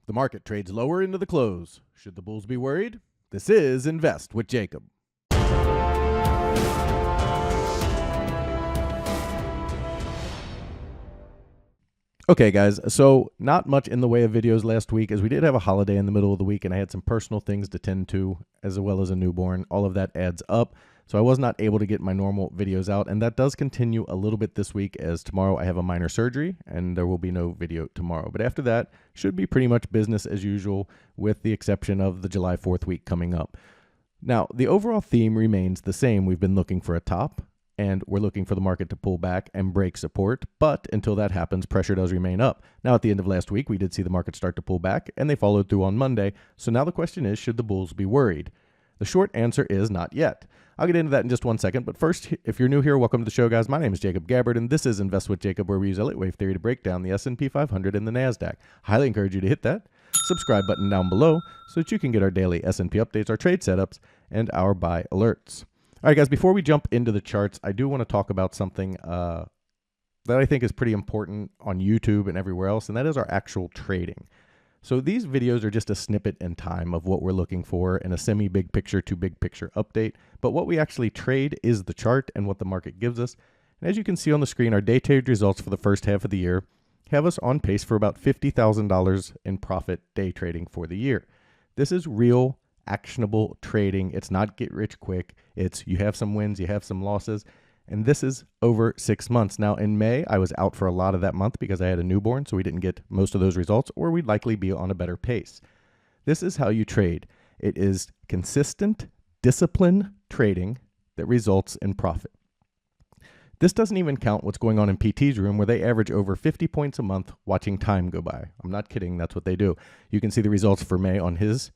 The market trades lower into the close. Should the bulls be worried? This is Invest with Jacob. Okay, guys, so not much in the way of videos last week, as we did have a holiday in the middle of the week and I had some personal things to tend to, as well as a newborn. All of that adds up. So I was not able to get my normal videos out, and that does continue a little bit this week, as tomorrow I have a minor surgery and there will be no video tomorrow. But after that, should be pretty much business as usual, with the exception of the July 4th week coming up. Now, the overall theme remains the same. We've been looking for a top, and we're looking for the market to pull back and break support. But until that happens, pressure does remain up. Now, at the end of last week, we did see the market start to pull back, and they followed through on Monday. So now the question is, should the bulls be worried? The short answer is not yet. I'll get into that in just one second. But first, if you're new here, welcome to the show, guys. My name is Jacob Gabbard, and this is Invest with Jacob, where we use Elliott Wave Theory to break down the SP500 and the NASDAQ. I highly encourage you to hit that subscribe button down below so that you can get our daily S&P updates, our trade setups, and our buy alerts. All right, guys, before we jump into the charts, I do want to talk about something that I think is pretty important on YouTube and everywhere else, and that is our actual trading. So these videos are just a snippet in time of what we're looking for in a semi-big picture to big picture update. But what we actually trade is the chart and what the market gives us. And as you can see on the screen, our day trade results for the first half of the year have us on pace for about $50,000 in profit day trading for the year. This is real, actionable trading. It's not get rich quick. It's you have some wins, you have some losses. And this is over 6 months. Now, in May, I was out for a lot of that month because I had a newborn, so we didn't get most of those results, or we'd likely be on a better pace. This is how you trade. It is consistent, disciplined trading that results in profit. This doesn't even count what's going on in PT's room, where they average over 50 points a month watching time go by. I'm not kidding. That's what they do. You can see the results for May on his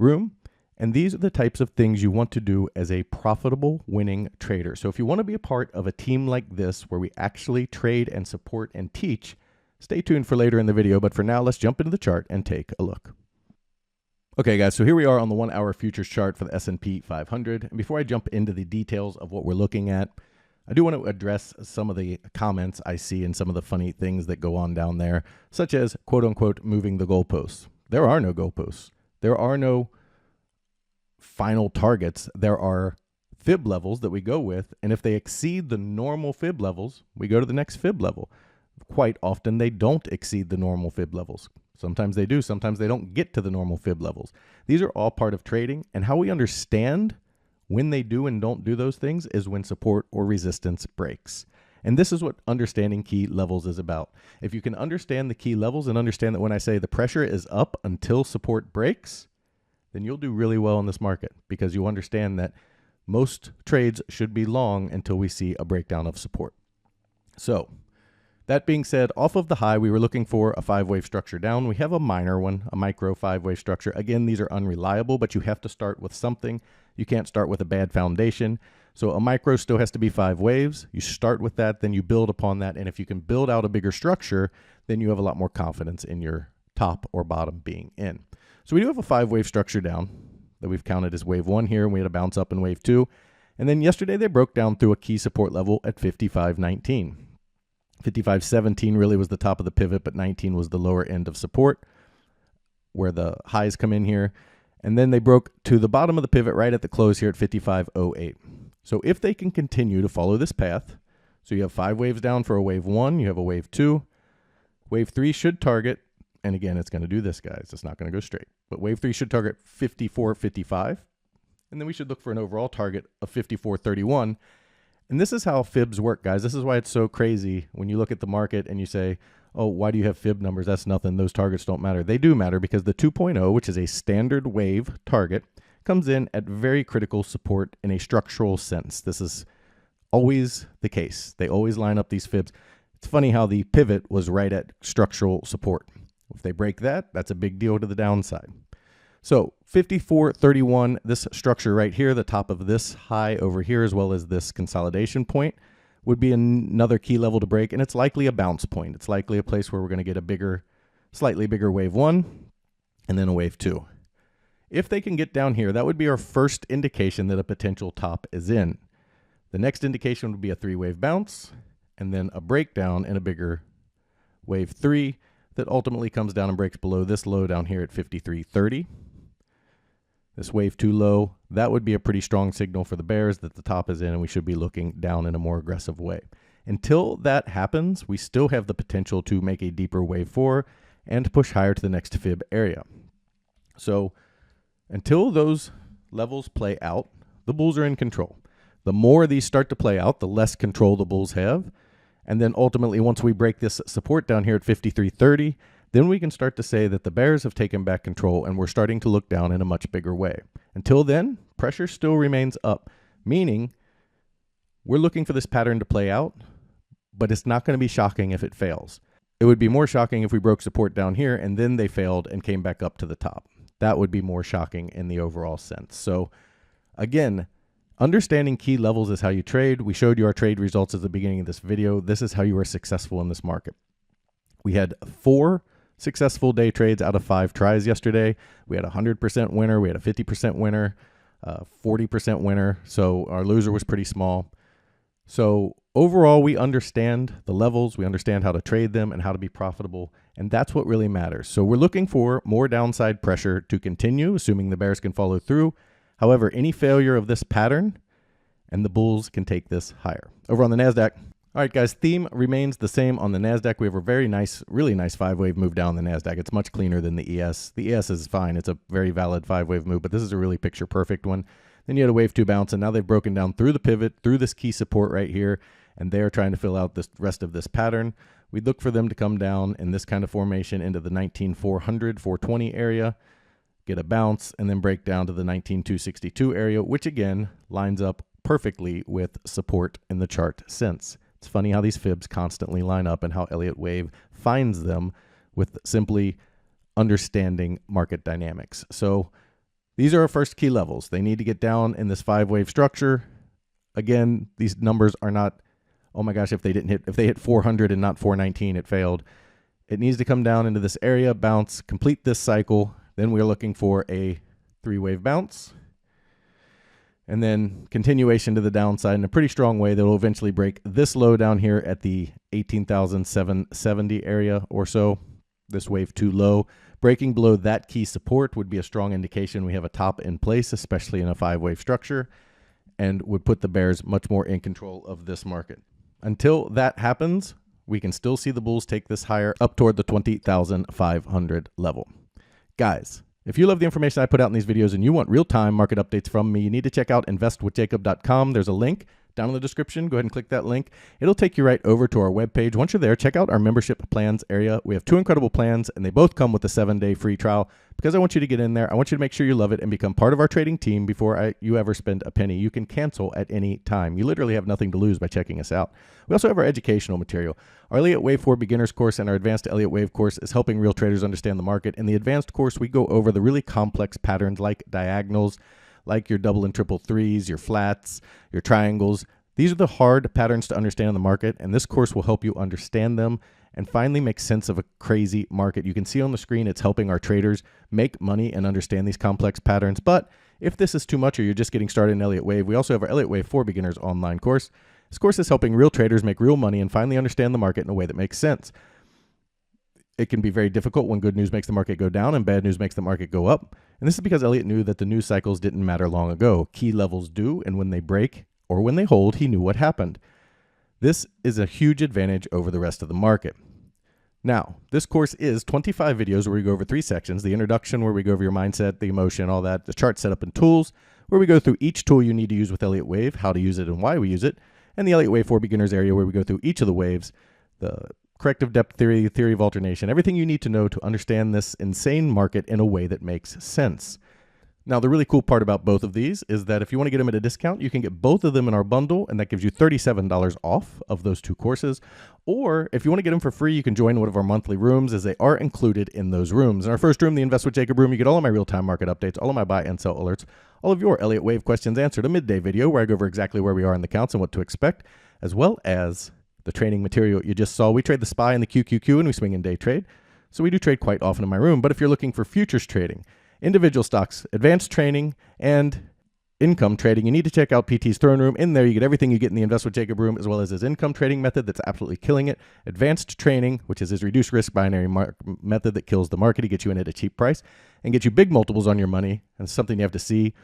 room. And these are the types of things you want to do as a profitable winning trader. So if you want to be a part of a team like this where we actually trade and support and teach, stay tuned for later in the video. But for now, let's jump into the chart and take a look. Okay, guys, so here we are on the 1 hour futures chart for the S&P 500. And before I jump into the details of what we're looking at, I do want to address some of the comments I see and some of the funny things that go on down there, such as, quote unquote, moving the goalposts. There are no goalposts. There are no final targets. There are fib levels that we go with, and if they exceed the normal fib levels, we go to the next fib level. Quite often they don't exceed the normal fib levels. Sometimes they do, sometimes they don't get to the normal fib levels. These are all part of trading, and how we understand when they do and don't do those things is when support or resistance breaks. And this is what understanding key levels is about. If you can understand the key levels and understand that when I say the pressure is up until support breaks, then you'll do really well in this market, because you understand that most trades should be long until we see a breakdown of support. So that being said, off of the high, we were looking for a 5-wave structure down. We have a minor one, a micro 5-wave structure. Again, these are unreliable, but you have to start with something. You can't start with a bad foundation. So a micro still has to be 5 waves. You start with that, then you build upon that. And if you can build out a bigger structure, then you have a lot more confidence in your top or bottom being in. So we do have a 5-wave structure down that we've counted as wave 1 here, and we had a bounce up in wave 2. And then yesterday they broke down through a key support level at 55.19. 55.17 really was the top of the pivot, but 19 was the lower end of support where the highs come in here. And then they broke to the bottom of the pivot right at the close here at 55.08. So if they can continue to follow this path, so you have 5 waves down for a wave 1, you have a wave 2. Wave 3 should target, and again, it's going to do this, guys. It's not going to go straight. But wave 3 should target 54.55. And then we should look for an overall target of 54.31. And this is how fibs work, guys. This is why it's so crazy when you look at the market and you say, oh, why do you have fib numbers? That's nothing. Those targets don't matter. They do matter, because the 2.0, which is a standard wave target, comes in at very critical support in a structural sense. This is always the case. They always line up these fibs. It's funny how the pivot was right at structural support. If they break that, that's a big deal to the downside. So 54.31, this structure right here, the top of this high over here, as well as this consolidation point, would be another key level to break, and it's likely a bounce point. It's likely a place where we're going to get a bigger, slightly bigger wave 1 and then a wave 2. If they can get down here, that would be our first indication that a potential top is in. The next indication would be a 3-wave bounce, and then a breakdown and a bigger wave 3. that ultimately comes down and breaks below this low down here at 53.30. This wave 2 low, that would be a pretty strong signal for the bears that the top is in, and we should be looking down in a more aggressive way. Until that happens, we still have the potential to make a deeper wave 4 and push higher to the next fib area. So until those levels play out, the bulls are in control. The more these start to play out, the less control the bulls have. And then ultimately, once we break this support down here at 53.30, then we can start to say that the bears have taken back control and we're starting to look down in a much bigger way. Until then, pressure still remains up, meaning we're looking for this pattern to play out, but it's not going to be shocking if it fails. It would be more shocking if we broke support down here and then they failed and came back up to the top. That would be more shocking in the overall sense. So again, understanding key levels is how you trade. We showed you our trade results at the beginning of this video. This is how you are successful in this market. We had 4 successful day trades out of 5 tries yesterday. We had a 100% winner. We had a 50% winner, 40% winner. So our loser was pretty small. So overall, we understand the levels. We understand how to trade them and how to be profitable. And that's what really matters. So we're looking for more downside pressure to continue, assuming the bears can follow through. However, any failure of this pattern and the bulls can take this higher. Over on the NASDAQ. All right, guys, theme remains the same on the NASDAQ. We have a very nice, really nice 5-wave move down the NASDAQ. It's much cleaner than the ES. The ES is fine. It's a very valid 5-wave move, but this is a really picture perfect one. Then you had a wave 2 bounce, and now they've broken down through the pivot, through this key support right here, and they're trying to fill out this rest of this pattern. We'd look for them to come down in this kind of formation into the 19,400, 420 area, get a bounce, and then break down to the 19,262 area, which again lines up perfectly with support in the chart since. It's funny how these fibs constantly line up and how Elliott Wave finds them with simply understanding market dynamics. So these are our first key levels. They need to get down in this 5-wave structure. Again, these numbers are not, oh my gosh, if they hit 400 and not 419, it failed. It needs to come down into this area, bounce, complete this cycle. Then we're looking for a 3-wave bounce. And then continuation to the downside in a pretty strong way that will eventually break this low down here at the 18,770 area or so. This wave 2 low. Breaking below that key support would be a strong indication we have a top in place, especially in a 5-wave structure, and would put the bears much more in control of this market. Until that happens, we can still see the bulls take this higher up toward the 20,500 level. Guys, if you love the information I put out in these videos and you want real-time market updates from me, you need to check out investwithjacob.com. There's a link down in the description. Go ahead and click that link. It'll take you right over to our webpage. Once you're there, check out our membership plans area. We have 2 incredible plans, and they both come with a 7-day free trial. Because I want you to get in there, I want you to make sure you love it and become part of our trading team before you ever spend a penny. You can cancel at any time. You literally have nothing to lose by checking us out. We also have our educational material. Our Elliott Wave 4 beginners course and our advanced Elliott Wave course is helping real traders understand the market. In the advanced course, we go over the really complex patterns like diagonals, like your double and triple threes, your flats, your triangles. These are the hard patterns to understand in the market, and this course will help you understand them and finally make sense of a crazy market. You can see on the screen it's helping our traders make money and understand these complex patterns. But if this is too much or you're just getting started in Elliott Wave, we also have our Elliott Wave 4 Beginners online course. This course is helping real traders make real money and finally understand the market in a way that makes sense. It can be very difficult when good news makes the market go down and bad news makes the market go up. And this is because Elliott knew that the news cycles didn't matter long ago. Key levels do, and when they break or when they hold, he knew what happened. This is a huge advantage over the rest of the market. Now, this course is 25 videos where we go over 3 sections: the introduction, where we go over your mindset, the emotion, all that, the chart setup and tools, where we go through each tool you need to use with Elliott Wave, how to use it and why we use it, and the Elliott Wave 4 Beginners area, where we go through each of the waves, the corrective depth theory, theory of alternation, everything you need to know to understand this insane market in a way that makes sense. Now, the really cool part about both of these is that if you want to get them at a discount, you can get both of them in our bundle, and that gives you $37 off of those 2 courses. Or if you want to get them for free, you can join one of our monthly rooms, as they are included in those rooms. In our first room, the Invest with Jacob room, you get all of my real-time market updates, all of my buy and sell alerts, all of your Elliott Wave questions answered, a midday video where I go over exactly where we are in the counts and what to expect, as well as the training material you just saw. We trade the SPY and the QQQ, and we swing in day trade. So we do trade quite often in my room. But if you're looking for futures trading, individual stocks, advanced training, and income trading, you need to check out PT's Throne Room. In there, you get everything you get in the Invest with Jacob room, as well as his income trading method that's absolutely killing it. Advanced training, which is his reduced risk binary method that kills the market. He gets you in at a cheap price and gets you big multiples on your money. And it's something you have to see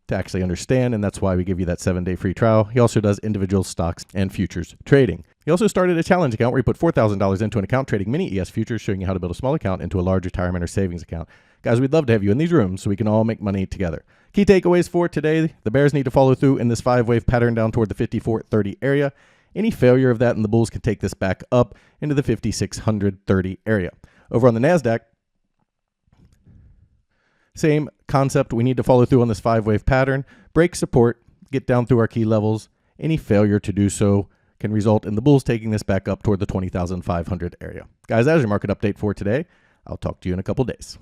to actually understand, and that's why we give you that 7-day free trial. He also does individual stocks and futures trading. He also started a challenge account where he put $4,000 into an account trading mini ES futures, showing you how to build a small account into a large retirement or savings account. Guys, we'd love to have you in these rooms so we can all make money together. Key takeaways for today: the bears need to follow through in this 5-wave pattern down toward the 5430 area. Any failure of that, and the bulls can take this back up into the 5630 area. Over on the NASDAQ, same concept. We need to follow through on this 5-wave pattern, break support, get down through our key levels. Any failure to do so can result in the bulls taking this back up toward the 20,500 area. Guys, that is your market update for today. I'll talk to you in a couple days.